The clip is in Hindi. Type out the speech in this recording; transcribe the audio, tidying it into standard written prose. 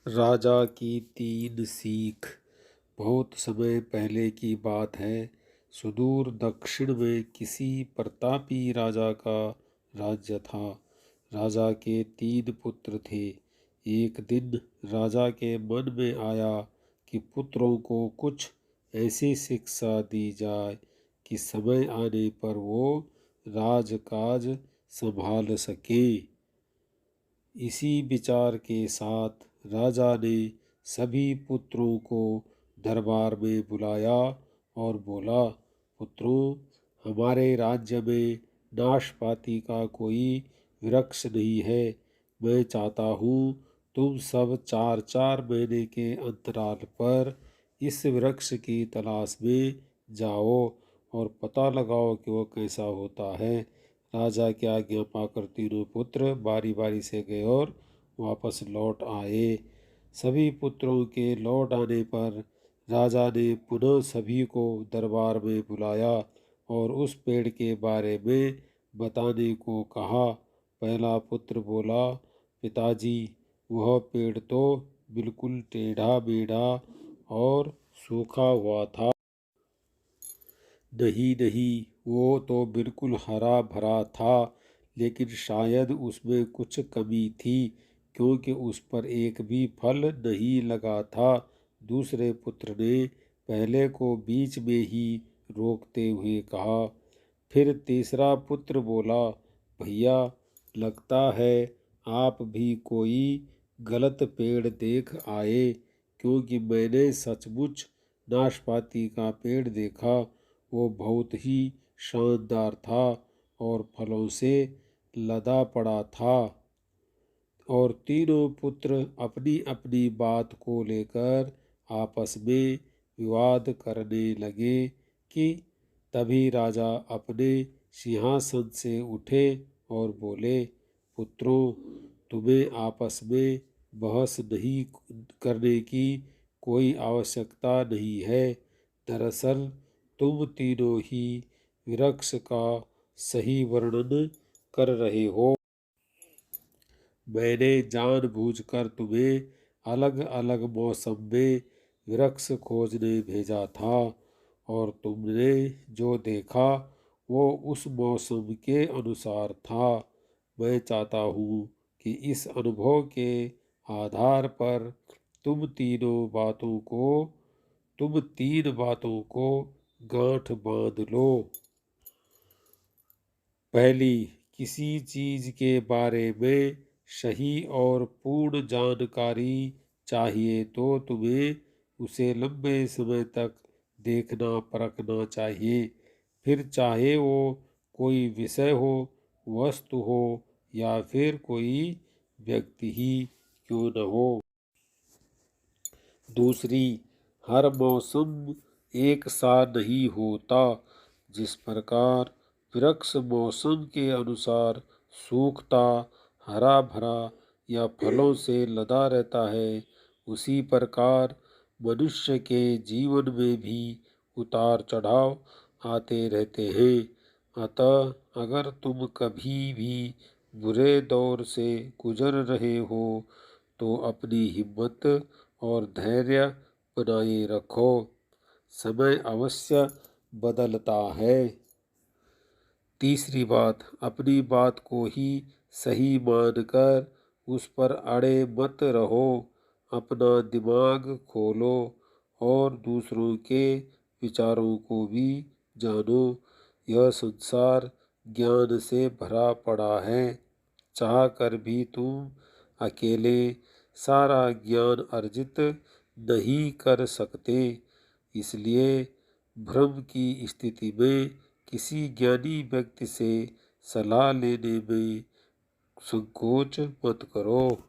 राजा की तीन सीख। बहुत समय पहले की बात है। सुदूर दक्षिण में किसी प्रतापी राजा का राज्य था। राजा के तीन पुत्र थे। एक दिन राजा के मन में आया कि पुत्रों को कुछ ऐसी शिक्षा दी जाए कि समय आने पर वो राजकाज संभाल सके। इसी विचार के साथ राजा ने सभी पुत्रों को दरबार में बुलाया और बोला, पुत्रों, हमारे राज्य में नाशपाती का कोई वृक्ष नहीं है। मैं चाहता हूँ तुम सब 4-4 महीने के अंतराल पर इस वृक्ष की तलाश में जाओ और पता लगाओ कि वह कैसा होता है। राजा की आज्ञा पाकर तीनों पुत्र बारी बारी से गए और वापस लौट आए। सभी पुत्रों के लौट आने पर राजा ने पुनः सभी को दरबार में बुलाया और उस पेड़ के बारे में बताने को कहा। पहला पुत्र बोला, पिताजी, वह पेड़ तो बिल्कुल टेढ़ा मेढ़ा और सूखा हुआ था। नहीं नहीं, वो तो बिल्कुल हरा भरा था, लेकिन शायद उसमें कुछ कमी थी, क्योंकि उस पर एक भी फल नहीं लगा था। दूसरे पुत्र ने पहले को बीच में ही रोकते हुए कहा। फिर तीसरा पुत्र बोला, भैया, लगता है आप भी कोई गलत पेड़ देख आए, क्योंकि मैंने सचमुच नाशपाती का पेड़ देखा। वो बहुत ही शानदार था और फलों से लदा पड़ा था। और तीनों पुत्र अपनी अपनी बात को लेकर आपस में विवाद करने लगे कि तभी राजा अपने सिंहासन से उठे और बोले, पुत्रों, तुम्हें आपस में बहस नहीं करने की कोई आवश्यकता नहीं है। दरअसल तुम तीनों ही वृक्ष का सही वर्णन कर रहे हो। मैंने जानबूझकर तुम्हें अलग अलग मौसम में वृक्ष खोजने भेजा था, और तुमने जो देखा वो उस मौसम के अनुसार था। मैं चाहता हूँ कि इस अनुभव के आधार पर तुम तीन बातों को गांठ बांध लो। पहली, किसी चीज के बारे में सही और पूर्ण जानकारी चाहिए तो तुम्हें उसे लंबे समय तक देखना परखना चाहिए, फिर चाहे वो कोई विषय हो, वस्तु हो या फिर कोई व्यक्ति ही क्यों न हो। दूसरी, हर मौसम एक सा नहीं होता। जिस प्रकार वृक्ष मौसम के अनुसार सूखता, हरा भरा या फलों से लदा रहता है, उसी प्रकार मनुष्य के जीवन में भी उतार चढ़ाव आते रहते हैं। अतः अगर तुम कभी भी बुरे दौर से गुजर रहे हो तो अपनी हिम्मत और धैर्य बनाए रखो। समय अवश्य बदलता है। तीसरी बात, अपनी बात को ही सही मानकर उस पर अड़े मत रहो। अपना दिमाग खोलो और दूसरों के विचारों को भी जानो। यह संसार ज्ञान से भरा पड़ा है। चाह कर भी तुम अकेले सारा ज्ञान अर्जित नहीं कर सकते। इसलिए भ्रम की स्थिति में किसी ज्ञानी व्यक्ति से सलाह लेने में संकोच मत करो।